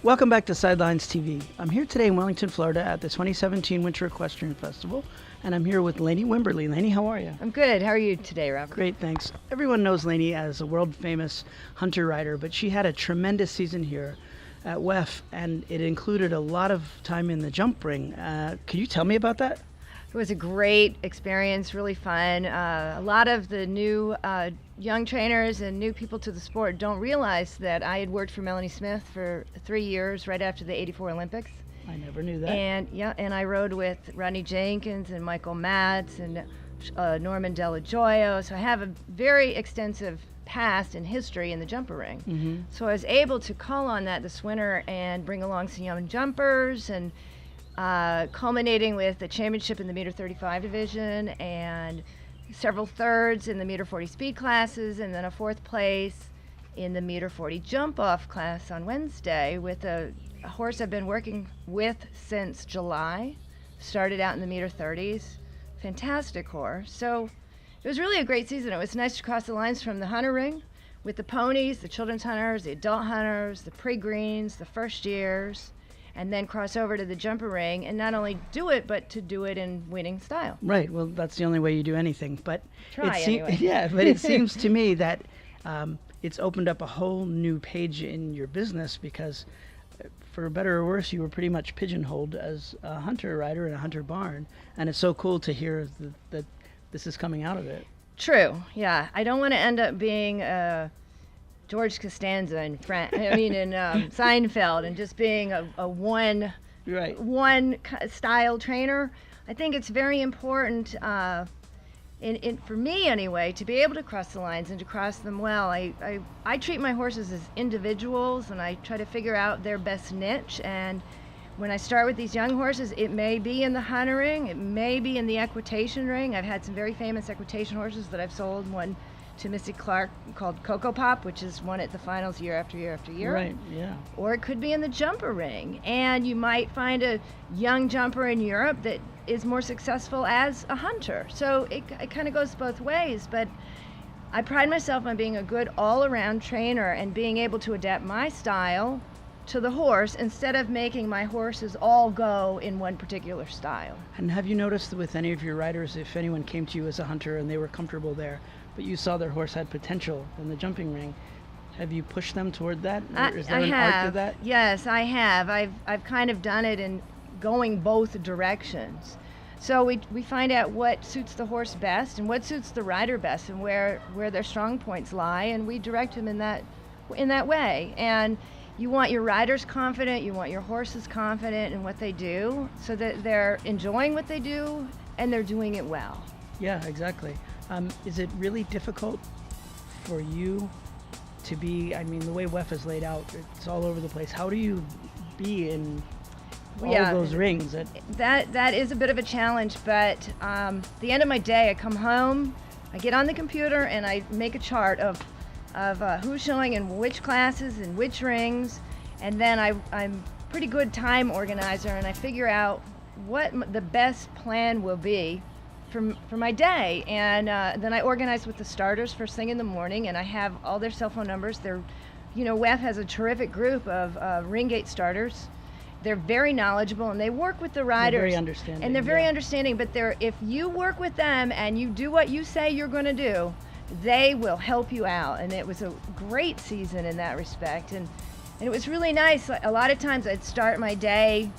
Welcome back to Sidelines TV. I'm here today in Wellington, Florida at the 2017 Winter Equestrian Festival, and I'm here with Lainie Wimberly. Lainie, how are you? I'm good. How are you today, Robert? Great, thanks. Everyone knows Lainie as a world-famous hunter rider, but she had a tremendous season here at WEF, and it included a lot of time in the jump ring. Can you tell me about that? It was a great experience, really fun. A lot of the new young trainers and new people to the sport don't realize that I had worked for Melanie Smith for 3 years right after the '84 Olympics. I never knew that. And I rode with Rodney Jenkins and Michael Matz and Norman Delajoyo. So I have a very extensive past and history in the jumper ring. Mm-hmm. So I was able to call on that this winter and bring along some young jumpers, and culminating with the championship in the meter 35 division and several thirds in the meter 40 speed classes, and then a fourth place in the meter 40 jump off class on Wednesday with a horse I've been working with since July. Started out in the meter 30s. Fantastic horse. So it was really a great season. It was nice to cross the lines from the hunter ring with the ponies, the children's hunters, the adult hunters, the pre-greens, the first years, and then cross over to the jumper ring and not only do it, but to do it in winning style. Right. Well, that's the only way you do anything. But anyway. Yeah, but it seems to me that it's opened up a whole new page in your business because, for better or worse, you were pretty much pigeonholed as a hunter rider in a hunter barn, and it's so cool to hear that this is coming out of it. True. Yeah. I don't want to end up being George Costanza in Seinfeld, and just being a one style trainer. I think it's very important, for me anyway, to be able to cross the lines and to cross them well. I treat my horses as individuals, and I try to figure out their best niche. And when I start with these young horses, it may be in the hunter ring, it may be in the equitation ring. I've had some very famous equitation horses that I've sold. One to Missy Clark called Cocoa Pop, which has won at the finals year after year after year. Right, yeah. Or it could be in the jumper ring. And you might find a young jumper in Europe that is more successful as a hunter. So it kind of goes both ways. But I pride myself on being a good all-around trainer and being able to adapt my style to the horse instead of making my horses all go in one particular style. And have you noticed with any of your riders, if anyone came to you as a hunter and they were comfortable there, but you saw their horse had potential in the jumping ring, have you pushed them toward that? Is there an art to that? Yes, I have. I've kind of done it in going both directions. So we find out what suits the horse best and what suits the rider best and where their strong points lie, and we direct them in that way. And you want your riders confident, you want your horses confident in what they do, so that they're enjoying what they do and they're doing it well. Yeah, exactly. Is it really difficult for you to be, the way WEF is laid out, it's all over the place. How do you be in all of those rings? That is a bit of a challenge, but the end of my day, I come home, I get on the computer, and I make a chart of who's showing in which classes and which rings, and then I'm a pretty good time organizer, and I figure out what the best plan will be for my day. And then I organize with the starters first thing in the morning, and I have all their cell phone numbers. WEF has a terrific group of ring gate starters. They're very knowledgeable, and they work with the riders. They're very understanding. And they're very understanding, but if you work with them and you do what you say you're going to do, they will help you out. And it was a great season in that respect. And it was really nice. A lot of times I'd start my day,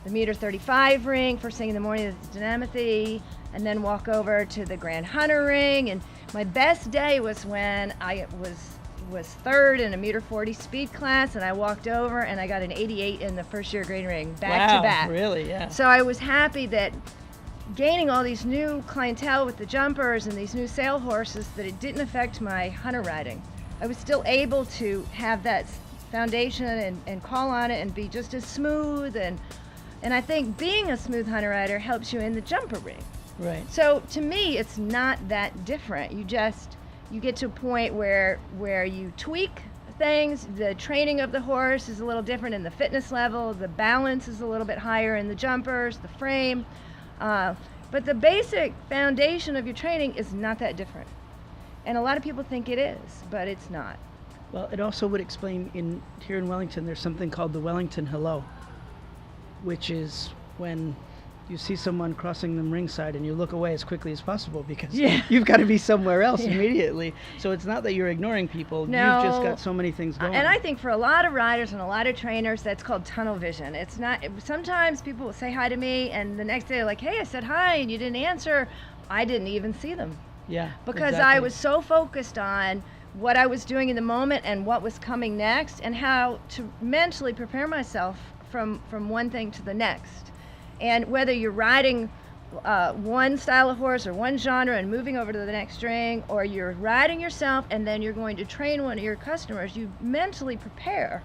the meter 35 ring, first thing in the morning at the Dynamity, and then walk over to the Grand Hunter ring. And my best day was when I was third in a meter 40 speed class, and I walked over and I got an 88 in the first year grade ring, back to back. Really? Yeah. So I was happy that gaining all these new clientele with the jumpers and these new sale horses, that it didn't affect my hunter riding. I was still able to have that foundation and call on it and be just as smooth, and I think being a smooth hunter rider helps you in the jumper ring. Right. So to me, it's not that different. You get to a point where you tweak things. The training of the horse is a little different in the fitness level. The balance is a little bit higher in the jumpers, the frame. But the basic foundation of your training is not that different. And a lot of people think it is, but it's not. Well, it also would explain here in Wellington, there's something called the Wellington Hello, which is when you see someone crossing them ringside and you look away as quickly as possible because you've got to be somewhere else immediately. So it's not that you're ignoring people. No. You've just got so many things going. And I think for a lot of riders and a lot of trainers, that's called tunnel vision. It's not. Sometimes people will say hi to me, and the next day they're like, "Hey, I said hi, and you didn't answer." I didn't even see them. Yeah. Because exactly. I was so focused on what I was doing in the moment and what was coming next, and how to mentally prepare myself from one thing to the next. And whether you're riding one style of horse or one genre and moving over to the next string, or you're riding yourself and then you're going to train one of your customers, you mentally prepare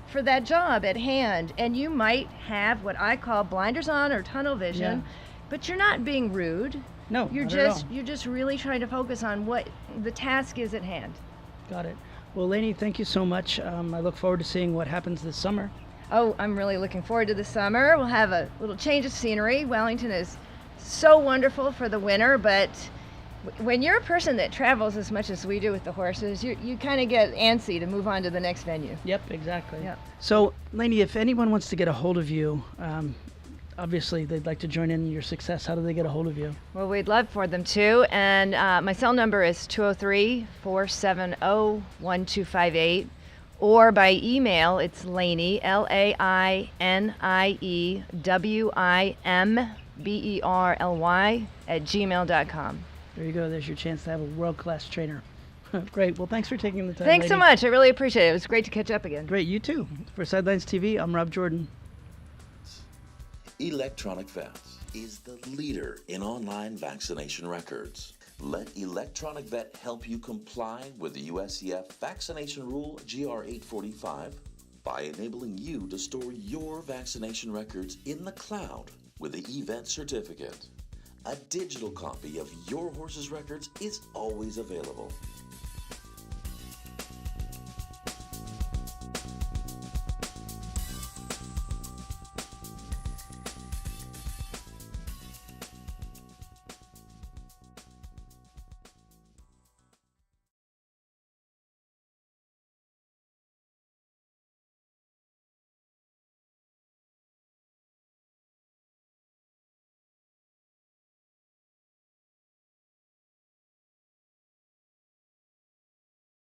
for that job at hand. And you might have what I call blinders on or tunnel vision, but you're not being rude. No, you're just really trying to focus on what the task is at hand. Got it. Well, Lainie, thank you so much. I look forward to seeing what happens this summer. Oh, I'm really looking forward to the summer. We'll have a little change of scenery. Wellington is so wonderful for the winter, but when you're a person that travels as much as we do with the horses, you kind of get antsy to move on to the next venue. Yep, exactly. Yep. So, Lainie, if anyone wants to get a hold of you, obviously they'd like to join in your success. How do they get a hold of you? Well, we'd love for them to, and my cell number is 203-470-1258. Or by email, it's Lainie, LainieWimberly @gmail.com. There you go. There's your chance to have a world-class trainer. Great. Well, thanks for taking the time. Thanks so Lainie. much. I really appreciate it. It was great to catch up again. Great. You too. For Sidelines TV, I'm Rob Jordan. Electronic Vets is the leader in online vaccination records. Let Electronic Vet help you comply with the USCF Vaccination Rule GR 845 by enabling you to store your vaccination records in the cloud with the eVet certificate. A digital copy of your horse's records is always available.